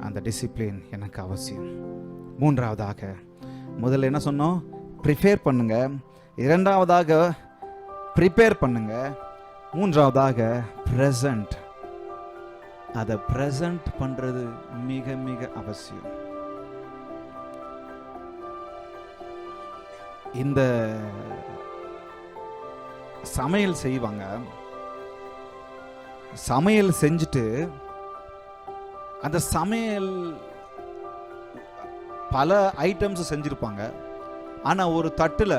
அந்த டிசிப்ளின் எனக்கு அவசியம். மூன்றாவதாக, முதல்ல என்ன சொன்னோம்? ப்ரிப்பேர் பண்ணுங்க. இரண்டாவதாக ப்ரிப்பேர் பண்ணுங்க. மூன்றாவதாக ப்ரெசன்ட். அதை ப்ரெசன்ட் பண்றது மிக மிக அவசியம். இந்த சமையல் செய்வாங்க. சமையல் செஞ்சுட்டு அந்த சமையல் பல ஐட்டம்ஸ் செஞ்சிருப்பாங்க. ஆனா ஒரு தட்டுல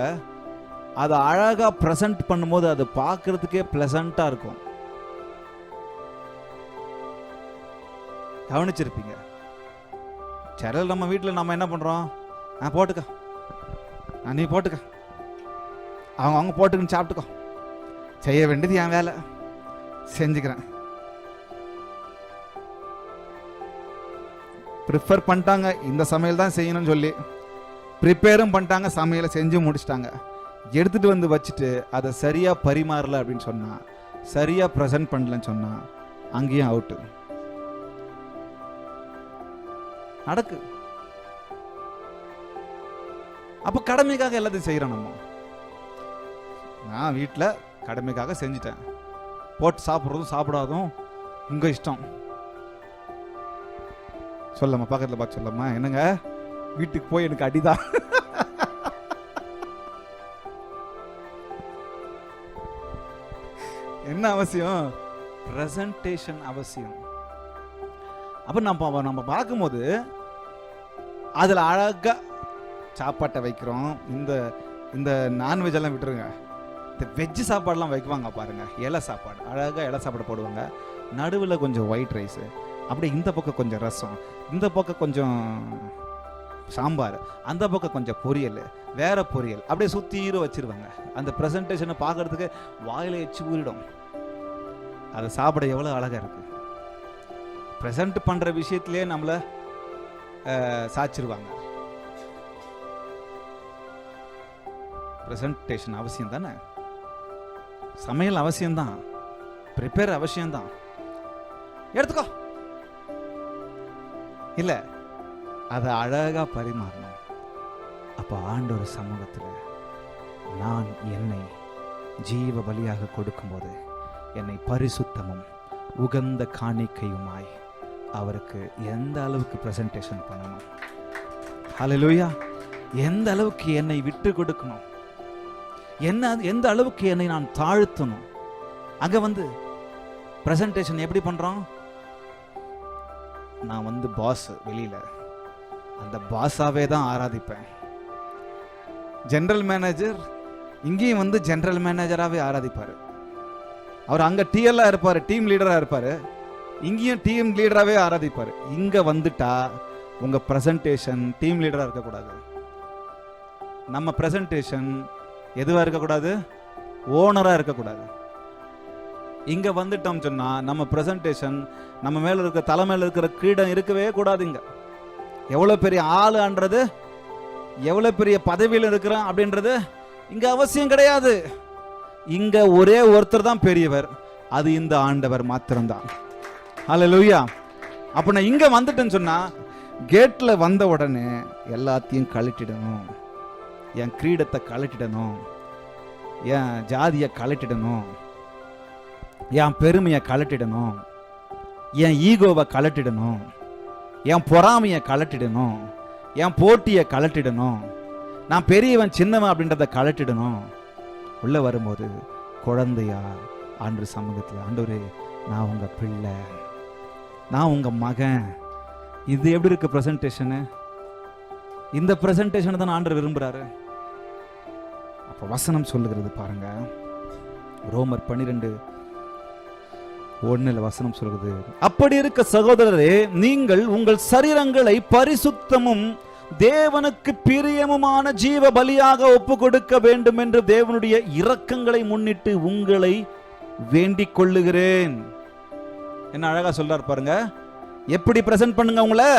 அதை அழகா பிரசன்ட் பண்ணும்போது அது பார்க்கறதுக்கே பிளசண்டா இருக்கும். கவனிச்சிருப்பீங்க. சரி, நம்ம வீட்டில் நம்ம என்ன பண்றோம்? போட்டுக்க, நீ போட்டுக்க, அவங்க போட்டுக்குன்னு சாப்பிட்டுக்கோ, செய்ய வேண்டியது என் வேலை, செஞ்சுக்கிறேன். ப்ரிஃபர் பண்ணிட்டாங்க இந்த சமையல் தான் செய்யணும்னு சொல்லி, ப்ரிப்பேரும் பண்ணிட்டாங்க, சமையலை செஞ்சு முடிச்சிட்டாங்க. எடுத்துட்டு வந்து வச்சுட்டு அதை சரியா பரிமாறல அப்படின்னு சொன்னா, சரியா ப்ரெசென்ட் பண்ணலன்னு சொன்னா, அங்கேயும் அவுட்டு நடக்கு. அப்ப கடமைக்காக எல்லாத்தையும் செய்யறோம். நம்ம நான் வீட்டில் கடமைக்காக செஞ்சுட்டேன், போட்டு சாப்பிட்றதும் சாப்பிடாதும் உங்க இஷ்டம். சொல்லம்மா, பக்கத்தில் பார்த்து சொல்லம்மா, என்னங்க வீட்டுக்கு போய் எனக்கு அடிதான். என்ன அவசியம்? பிரசன்டேஷன் அவசியம். அப்ப நம்ம பார்க்கும்போது அதுல அழகா சாப்பாட்டை வைக்கிறோம். இந்த நான்வெஜ் எல்லாம் விட்டுருங்க, இந்த வெஜ் சாப்பாடுலாம் வைக்குவாங்க பாருங்க. இலை சாப்பாடு, அழகா இலை சாப்பாடு போடுவாங்க. நடுவில் கொஞ்சம் ஒயிட் ரைஸ், அப்படியே இந்த பக்கம் கொஞ்சம் ரசம், இந்த பக்கம் கொஞ்சம் சாம்பார், அந்த பக்கம் கொஞ்சம் பொரியல், வேற பொரியல், அப்படியே சுத்தீர வச்சிருவாங்க. அந்த பிரசன்டேஷனை பார்க்கறதுக்கு வாயில எச்சு ஊறிடும். அதை சாப்பிட எவ்வளோ அழகா இருக்கு. ப்ரெசென்ட் பண்ற விஷயத்திலே நம்மள சாச்சிருவாங்க. ப்ரெசன்டேஷன் அவசியம் தானே? சமையல் அவசியம்தான், ப்ரிப்பேர் அவசியம்தான். எடுத்துக்கோ இல்ல, அதை அழகா பரிமாறணும். அப்ப ஆண்டவர் சமூகத்தில் நான் என்னை ஜீவ பலியாக கொடுக்கும்போது என்னை பரிசுத்தமும் உகந்த காணிக்கையுமாய் அவருக்கு எந்த அளவுக்கு பிரசன்டேஷன் பண்ணணும், ஹல்லேலூயா, எந்த அளவுக்கு என்னை விட்டு கொடுக்கணும், எந்த அளவுக்கு என்னை நான் தாழ்த்தணும். அங்க பிரசன்டேஷன் எப்படி பண்றோம்? நான் பாஸ், வெளியில அந்த பாஸாவே தான் ஆராதிப்பேன். ஜெனரல் மேனேஜர் இங்கேயும் ஜெனரல் மேனேஜராகவே ஆராதிப்பாரு. அவர் அங்க டிஎல்லா இருப்பாரு, டீம் லீடரா இருப்பாரு. இங்கேயும் டீம் லீடராகவே ஆராதிப்பாரு. இங்க வந்துட்டா உங்க பிரசன்டேஷன் டீம் லீடரா இருக்கக்கூடாது. நம்ம பிரசன்டேஷன் எதுவா இருக்கக்கூடாது? ஓனரா இருக்கக்கூடாது. இங்க வந்துட்டோம் சொன்னா நம்ம பிரசன்டேஷன் நம்ம மேல இருக்க தலைமையில இருக்கிற கிரீடம் இருக்கவே கூடாது. இங்க எவ்வளவு பெரிய ஆளுன்றது, எவ்வளவு பெரிய பதவியில் இருக்கிறோம் அப்படின்றது இங்க அவசியம் கிடையாது. இங்க ஒரே ஒருத்தர் தான் பெரியவர், அது இந்த ஆண்டவர் மாத்திரம்தான். ஹல்லேலூயா. அப்ப நான் இங்க வந்துட்டேன்னு சொன்னா, கேட்ல வந்த உடனே எல்லாத்தையும் கழட்டிடணும். என் கிரீடத்தை கழட்டிடணும், என் ஜாதியை கழட்டிடணும், என் பெருமையை கழட்டிடணும், என் ஈகோவை கழட்டிடணும், என் பொறாமையை கழட்டிடணும், என் போட்டியை கழட்டிடணும், நான் பெரியவன் சின்னவன் அப்படின்றத கழட்டிடணும். உள்ள வரும்போது குழந்தையா ஆண்டவர் சமூகத்தில், ஆண்டவரே நான் உங்க பிள்ளை, நான் உங்க மகன். இது எப்படி இருக்கு பிரசன்டேஷனு? இந்த பிரசன்டேஷன் தான் ஆண்டவர் விரும்புறாரு. அப்ப வசனம் சொல்லுகிறது பாருங்க, ரோமர் 12:1 வசனம் சொல்லுகிறது, அப்படி இருக்க சகோதரரே, நீங்கள் உங்கள் சரீரங்களை பரிசுத்தமும் தேவனுக்கு பிரியமுமான ஜீவ பலியாக ஒப்பு கொடுக்க வேண்டும் என்று தேவனுடைய இரக்கங்களை முன்னிட்டு உங்களை வேண்டிக் கொள்ளுகிறேன். என்ன அழகா சொல்றார் பாருங்க. எப்படி பிரசன்ட் பண்ணுங்க உங்களை?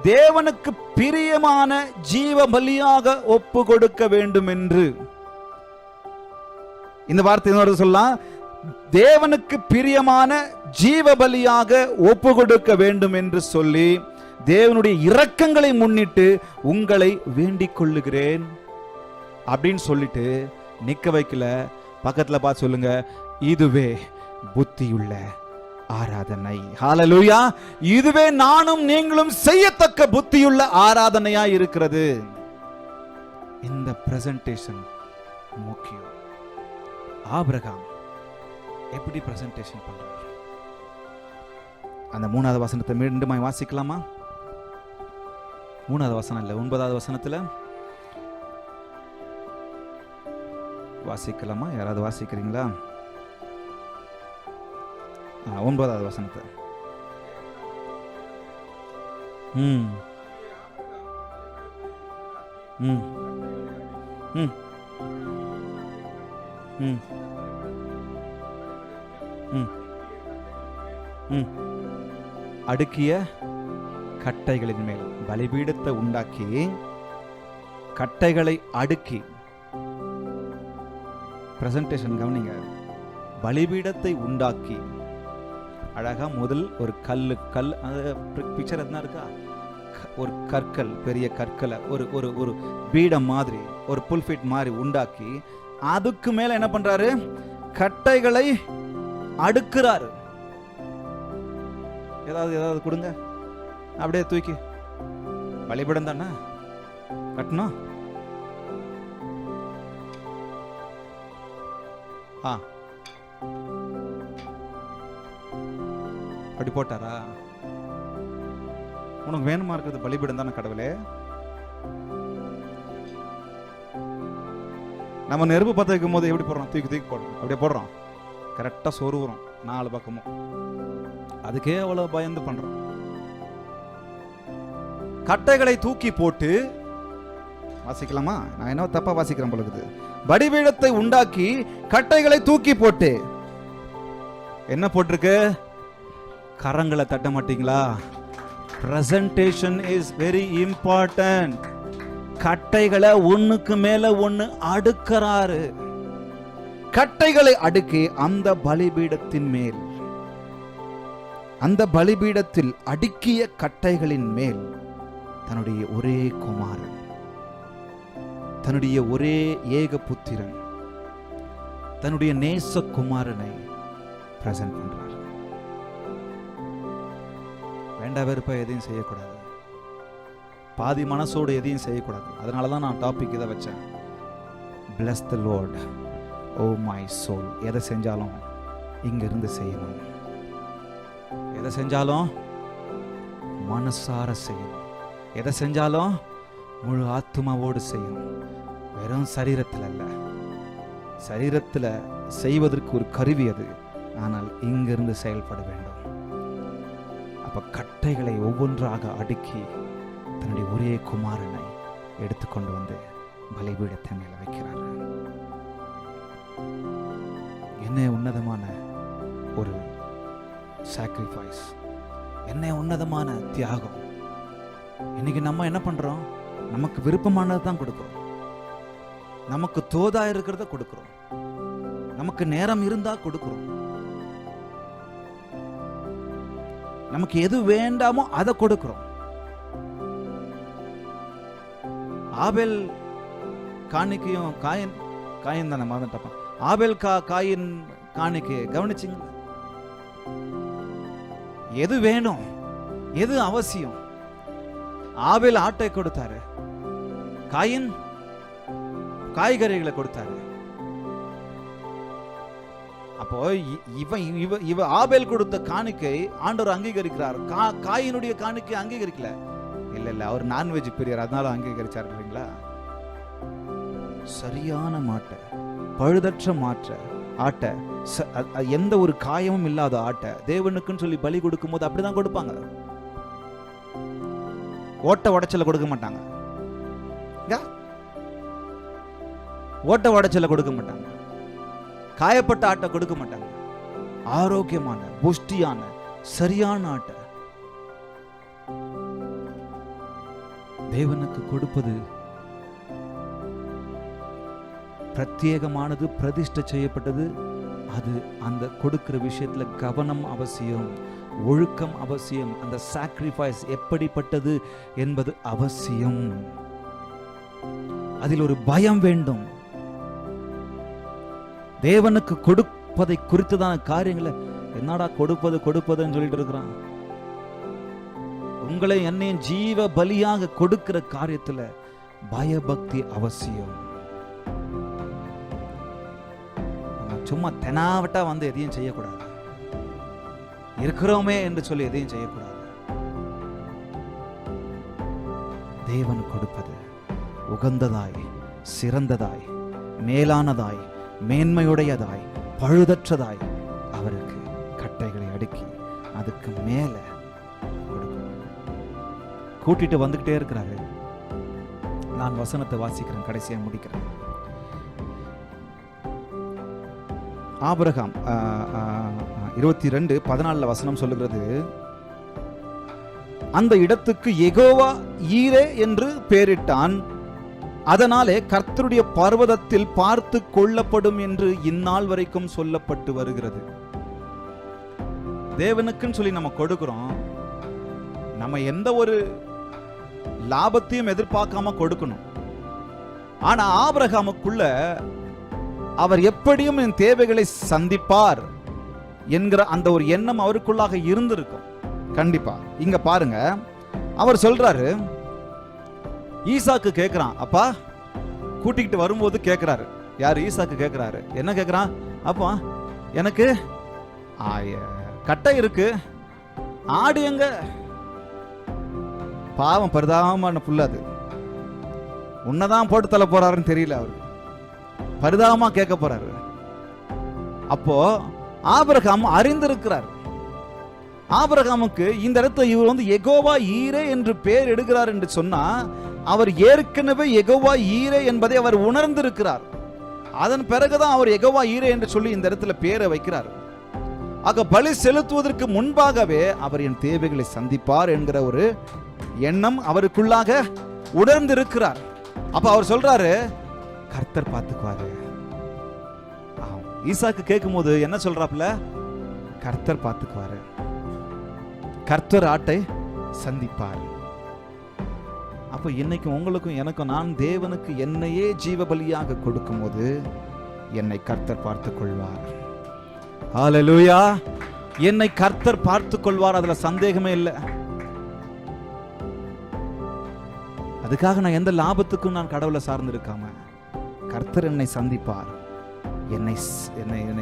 தேவனுக்கு பிரியமான ஜீவ பலியாக ஒப்பு கொடுக்க வேண்டும் என்று. இந்த வார்த்தை சொல்லலாம், தேவனுக்கு பிரியமான ஜீவ பலியாக ஒப்பு கொடுக்க வேண்டும் என்று சொல்லி தேவனுடைய இரக்கங்களை முன்னிட்டு உங்களை வேண்டிக் கொள்ளுகிறேன் அப்படின்னு சொல்லிட்டு நிக்க வைக்கல. பக்கத்துல பார்த்து சொல்லுங்க, இதுவே புத்தியுள்ள ஆராதனை. ஹல்லேலூயா. இதுவே நானும் நீங்களும் செய்யத்தக்க புத்தியுள்ள ஆராதனையா இருக்கிறது. இந்த பிரசன்டேஷன் முக்கியம். ஆபிரகாம் எப்படி பிரசன்டேஷன் பண்றார்? அந்த 3வது வசனத்தை மீண்டும் வாசிக்கலாமா? 3வது வசனம் இல்ல, 9வது வசனத்துல வாசிக்கலாமா? யாராவது வாசிக்கிறீங்களா? 9வது வசனத்தை. ம் ம் ம் ம் ம் அடுக்கிய கட்டைகளின் மேல் பலிபீடத்தை உண்டாக்கி, கட்டைகளை அடுக்கி, பிரசன்டேஷன் கவனிங்க, பலிபீடத்தை உண்டாக்கி அழகா முதல் ஒரு கல் பிக்சர் எதுனா இருக்கா? ஒரு கற்கள், பெரிய கற்களை ஒரு ஒரு ஒரு பீடம் மாதிரி, ஒரு புல்ஃபிட் மாதிரி உண்டாக்கி அதுக்கு மேல என்ன பண்றாரு? கட்டைகளை அடுக்குறாரு. ஏதாவது கொடுங்க, அப்படியே தூக்கி. பலிபீடம் தானே கட்டணும். அப்படி போட்டாரா? உனக்கு வேணுமா இருக்கிறது பலிபீடம் தானே கடவுளே? நம்ம நெருப்பு பத்த வைக்கும் போது எப்படி போடுறோம்? தூக்கி தூக்கி போடுறோம், அப்படியே போடுறோம். கரெக்டா சொருவுறோம் 4 பக்கமும். அதுக்கே அவ்வளவு பயந்து பண்றோம். கட்டைகளை தூக்கி போட்டு, வாசிக்கலாமா? நான் என்ன தப்பா வாசிக்கிறேன் போல இருக்குது. பலிபீடத்தை உண்டாக்கி கட்டைகளை தூக்கி போட்டு, என்ன போட்டிருக்கு? கரங்களை தட்ட மாட்டீங்களா? Presentation is very important. கட்டைகளை ஒண்ணுக்கு மேல ஒண்ணு அடுக்கறாரு. கட்டைகளை அடுக்கி அந்த பலிபீடத்தின் மேல், அந்த பலிபீடத்தில் அடுக்கிய கட்டைகளின் மேல் தன்னுடைய ஒரே குமாரன், தன்னுடைய ஒரே ஏக புத்திரன், தன்னுடைய நேச குமாரனை பிரசன்ட் பண்றார். வேண்டா வெறுப்பா எதையும் செய்யக்கூடாது, பாதி மனசோடு எதையும் செய்யக்கூடாது. அதனாலதான் நான் டாபிக் இதை வச்சேன். Bless the Lord, oh my soul. எதை செஞ்சாலும் இங்க இருந்து செய்யணும். எதை செஞ்சாலும் மனசார செய்யணும். எதை செஞ்சாலும் முழு ஆத்மாவோடு செய்யணும். வெறும் சரீரத்தில் அல்ல. சரீரத்தில் செய்வதற்கு ஒரு கருவி அது, ஆனால் இங்கிருந்து செயல்பட வேண்டும். அப்ப கட்டைகளை ஒவ்வொன்றாக அடுக்கி தன்னுடைய ஒரே குமாரனை எடுத்துக்கொண்டு வந்து பலிபீடத்தை மேல வைக்கிறார். என்ன உன்னதமான ஒரு சாக்ரிஃபைஸ், என்ன உன்னதமான தியாகம். இன்னைக்கு நம்ம என்ன பண்றோம்? நமக்கு விருப்பமானது தான் கொடுக்கிறோம், நமக்கு தோதா இருக்கிறத கொடுக்கிறோம், நமக்கு நேரம் இருந்தா கொடுக்கிறோம், நமக்கு எது வேண்டாமோ அதை கொடுக்கிறோம். ஆபேல் காணிக்கையும் காயின் தானே மறந்துட்டப்பா. ஆபேல் காயின் காணிக்கை கவனிச்சிங்க. எது வேணும், எது அவசியம்? ஆபேல் ஆட்டை கொடுத்தாரு, காயின் காய்கறிகளை கொடுத்தாரு. அப்போ இவ ஆபேல் கொடுத்த காணிக்கை ஆண்டவர் அங்கீகரிக்கிறார், காயினுடைய காணிக்கை அங்கீகரிக்கல. இல்ல அவர் நான்வெஜ் பிரியர், அதனால அங்கீகரிச்சாருங்களா? சரியான மாட்டை, பழுதற்ற ஆட்டை, எந்த ஒரு காயமும் இல்லாத ஆட்டை தேவனுக்குன்னு சொல்லி பலி கொடுக்கும் போது அப்படிதான் கொடுப்பாங்க. ஓட்ட உடைச்சல கொடுக்க மாட்டாங்க, ஓட்ட உடைச்சல கொடுக்க மாட்டாங்க, காயப்பட்ட ஆட்டை கொடுக்க மாட்டாங்க. ஆரோக்கியமான புஷ்டியான சரியான ஆட்டை தேவனுக்கு கொடுப்பது பிரத்யேகமானது, பிரதிஷ்டை செய்யப்பட்டது, அது அந்த கொடுக்கிற விஷயத்துல கவனம் அவசியம், ஒழுக்கம் அவசியம், அந்த சாக்ரிஃபைஸ் எப்படிப்பட்டது என்பது அவசியம். அதில் ஒரு பயம் வேண்டும். தேவனுக்கு கொடுப்பதை குறித்ததான காரியங்களை என்னடா கொடுப்பதுன்னு சொல்லிட்டு இருக்கிறான். உங்களை என்னையும் ஜீவ பலியாக கொடுக்கிற காரியத்துல பயபக்தி அவசியம். சும்மா தெனாவட்டா எதையும் செய்யக்கூடாது, இருக்கிறோமே என்று சொல்லி எதையும் செய்யக்கூடாது. தேவன் கொடுப்பது உகந்ததாய், சிறந்ததாய், மேலானதாய், மேன்மையுடையதாய், பழுதற்றதாய் அவருக்கு கட்டைகளை அடுக்கி அதுக்கு மேல கொடுக்கணும். கூட்டிட்டு வந்துகிட்டே இருக்கிறாரு. நான் வசனத்தை வாசிக்கிறேன், கடைசியா முடிக்கிறேன். ஆபிரகாம் 22:14 வசனம் சொல்லுகிறது, அந்த இடத்துக்கு யெகோவா ஈரே என்று பெயரிட்டான், அதனாலே கர்த்தருடைய பர்வதத்தில் பார்த்து கொள்ளப்படும் என்று இந்நாள் வரைக்கும் சொல்லப்பட்டு வருகிறது. தேவனுக்குன்னு சொல்லி நம்ம கொடுக்கிறோம், நம்ம எந்த ஒரு லாபத்தையும் எதிர்பார்க்காம கொடுக்கணும். ஆனா ஆபிரகாமுக்குள்ள அவர் எப்படியும் என் தேவைகளை சந்திப்பார் என்கிற அந்த ஒரு எண்ணம் அவருக்குள்ளாக இருந்திருக்கும். கண்டிப்பா இங்க பாருங்க, அவர் சொல்றாரு, ஈசாக்கு கேட்கிறான், அப்பா கூட்டிக்கிட்டு வரும்போது கேட்கிறாரு. யார்? ஈசாக்கு கேட்கிறாரு. என்ன கேட்கிறான்? அப்பா எனக்கு கட்டை இருக்கு, ஆடு எங்க? பாவம் பரிதாபமான புல்லாது, உன்னதான் போட்டு தள்ள போறாருன்னு தெரியல, அவருக்கு பரிதாபமா கேட்க போறாரு. அப்போ ஆபிரகாம் அறிந்திருக்கிறார். ஆபிரகாமுக்கு இந்த இடத்துல இவர் யெகோவா ஈரே என்று பெயர் எடுக்கிறார் என்று சொன்னா, அவர் ஏற்கனவே யெகோவா ஈரே என்பதை அவர் உணர்ந்திருக்கிறார். அதன் பிறகுதான் அவர் யெகோவா ஈரே என்று சொல்லி இந்த இடத்துல பெயரை வைக்கிறார். ஆக பலி செலுத்துவதற்கு முன்பாகவே அவர் என் தேவைகளை சந்திப்பார் என்கிற ஒரு எண்ணம் அவருக்குள்ளாக உணர்ந்திருக்கிறார். அப்ப அவர் சொல்றாரு, கர்த்தர் பார்த்துக்குவாரு. ஈசாக்கு கேட்கும் போது என்ன சொல்றாப்ல? கர்த்தர் பார்த்துக்குவாரு, கர்த்தர் ஆட்டை சந்திப்பார். அப்ப இன்னைக்கு உங்களுக்கும் எனக்கும், நான் தேவனுக்கு என்னையே ஜீவ பலியாக கொடுக்கும் போது என்னை கர்த்தர் பார்த்துக் கொள்வார். ஹல்லேலூயா! என்னை கர்த்தர் பார்த்துக் கொள்வார், அதுல சந்தேகமே இல்லை. அதுக்காக நான் எந்த லாபத்துக்கும் நான் கடவுளை சார்ந்து இருக்காம, கர்த்தர் என்னை சந்திப்பார், என்னை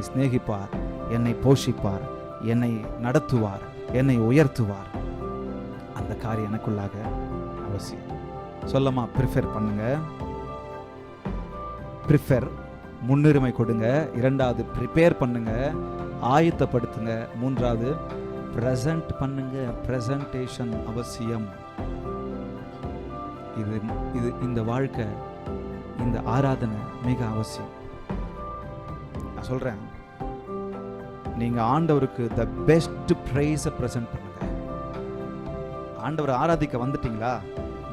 சிநேகிப்பார், என்னை போஷிப்பார், என்னை நடத்துவார், என்னை உயர்த்துவார். அந்த காரியம் எனக்குள்ளாக அவசியம். சொல்லமா? ப்ரிஃபர் பண்ணுங்க. ப்ரிஃபர், முன்னுரிமை கொடுங்க. இரண்டாவது ப்ரிப்பேர் பண்ணுங்க, ஆயத்தப்படுத்துங்க. மூன்றாவது பிரசன்ட் பண்ணுங்க, பிரசன்டேஷன் அவசியம். இது இந்த வாழ்க்கை, இந்த ஆராதனை மிக அவசியம். நான் சொல்றேன், நீங்க ஆண்டவருக்கு த பெஸ்ட் பிரைஸை பிரசன்ட் பண்ணுங்க. ஆண்டவரை ஆராதிக்க வந்துட்டீங்களா?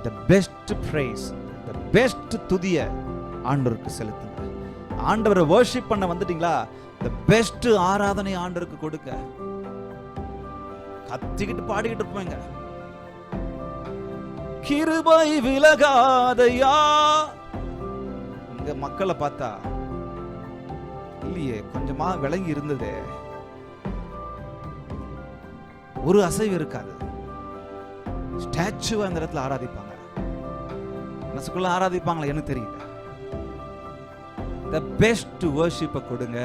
The best praise, the best துதிய ஆண்டவருக்கு செலுத்துங்க. ஆண்டவரை வர்ஷிப் பண்ண வந்துட்டீங்களா? த பெஸ்ட் ஆராதனை ஆண்டவருக்கு கொடுக்க. கத்திக்கிட்டு பாடிக்கிட்டு இருப்பீங்க, கிருபை விலகாதையா. இங்க மக்களை பார்த்தா இல்லையே, கொஞ்சமா விளங்கி இருந்ததே, ஒரு அசைவு இருக்காது. ஸ்டாச்சுவா அந்த இடத்துல ஆராதிப்பாங்க, மனசுக்குள்ள ஆராதிப்பாங்களா எனக்கு தெரியல. த பெஸ்ட் வர்ஷிப்பை கொடுங்க.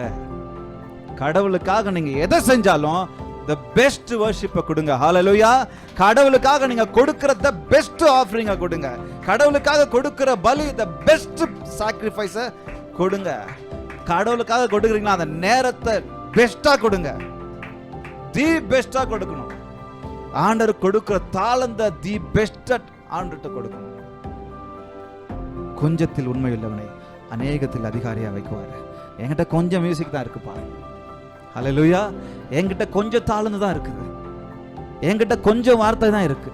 கடவுளுக்காக நீங்க எதை செஞ்சாலும் the best worship கொடுங்க. ஹalleluya. கடவுளுக்காக நீங்க கொடுக்கிற the best offering கொடுங்க. கடவுளுக்காக கொடுக்கிற பலி the best sacrifice கொடுங்க. கடவுளுக்காக கொடுக்குறீங்களா, அந்த நேரத்தை பெஸ்டா கொடுங்க, தி பெஸ்டா கொடுக்கணும். ஆண்டவர் கொடுக்கிற தாளந்த தி பெஸ்ட் ஆண்டவர்கிட்ட கொடுக்கணும். கொஞ்சத்தில் உண்மை உள்ளவனை அநேகத்தில் அதிகாரியா வைக்குவாரு. என்கிட்ட கொஞ்சம் மியூசிக் தான் இருக்குப்பா, ஹல்லேலூயா. என்கிட்ட கொஞ்சம் தாளந்து தான் இருக்குது, என்கிட்ட கொஞ்சம் வார்த்தை தான் இருக்கு,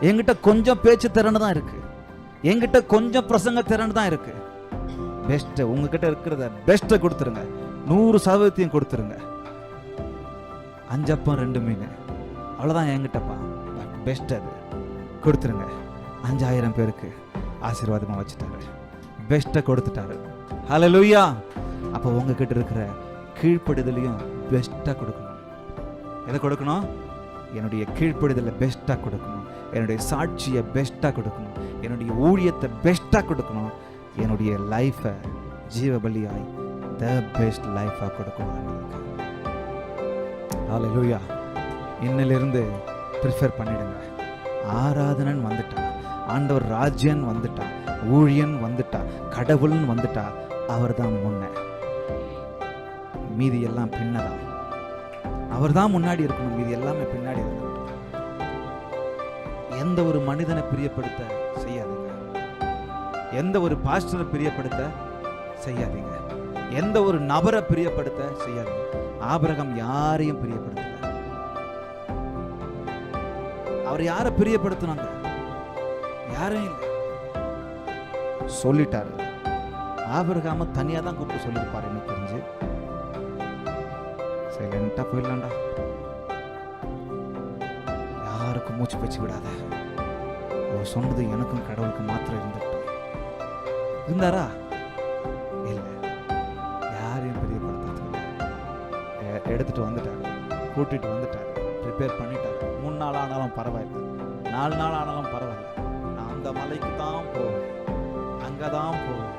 என்கிட்ட கொஞ்சம் பேச்சு திறன் தான் இருக்கு, என்கிட்ட கொஞ்சம் பிரசங்க திறன் தான் இருக்கு. பெஸ்ட் உங்ககிட்ட இருக்கிறத பெஸ்ட்டை கொடுத்துருங்க. 100% கொடுத்துருங்க. 5 அப்பம் 2 மீன் அவ்வளோதான் என்கிட்டப்பா, பெஸ்ட் அது கொடுத்துருங்க. 5000 பேருக்கு ஆசீர்வாதமாக வச்சுட்டாரு, பெஸ்ட்டை கொடுத்துட்டாரு. ஹல்லேலூயா. அப்போ உங்ககிட்ட இருக்கிற கீழ்ப்படுதலையும் பெஸ்ட்டாக கொடுக்கணும். எதை கொடுக்கணும்? என்னுடைய கீழ்ப்படுதலை பெஸ்ட்டாக கொடுக்கணும், என்னுடைய சாட்சியை பெஸ்ட்டாக கொடுக்கணும், என்னுடைய ஊழியத்தை பெஸ்ட்டாக கொடுக்கணும், என்னுடைய லைஃப்பை ஜீவபலியாய் த பெஸ்ட் லைஃபாக கொடுக்கணும். ஹல்லேலூயா. இன்னிலிருந்து ப்ரிஃபர் பண்ணிடுங்க. ஆராதனன் வந்துட்டா, ஆண்டவர் ராஜ்யன் வந்துட்டா, ஊழியன் வந்துட்டா, கடவுள்னு வந்துட்டா, அவர் தான் முன்ன, மீதி எல்லாம் பின்னதான். அவர் தான் முன்னாடி இருக்கணும், மீதி எல்லாமே பின்னாடி இருக்கணும். எந்த ஒரு மனிதனை பிரியப்படுத்த செய்யாதீங்க, எந்த ஒரு பாஸ்டரை பிரியப்படுத்த செய்யாதீங்க, எந்த ஒரு நபரை பிரியப்படுத்த செய்யாதீங்க. ஆபிரகாம் யாரையும் பிரியப்படுத்தல. அவர் யாரை பிரியப்படுத்தினாங்க? யாரையும் இல்லை. சொல்லிட்டாரு. ஆபிரகாம தனியா தான் கூப்பிட்டு சொல்லியிருப்பாரு எனக்கு தெரிஞ்சு. சைலண்டா போயிடலாம்டா, யாருக்கும் மூச்சு பேச்சு விடாத, அவர் சொன்னது எனக்கும் கடவுளுக்கு மாத்திரம் இருந்துட்டோம். இருந்தாரா? இல்லை, யாரையும் பிரியப்படுத்த எடுத்துட்டு வந்துட்டாரு, கூட்டிட்டு வந்துட்டாரு, ப்ரிப்பேர் பண்ணிட்டாரு. 3 நாள் ஆனாலும் பரவாயில்லை, 4 நாள் ஆனாலும் பரவாயில்ல, நான் அந்த மலைக்கு தான் போவேன், அங்கே தான் போவேன்,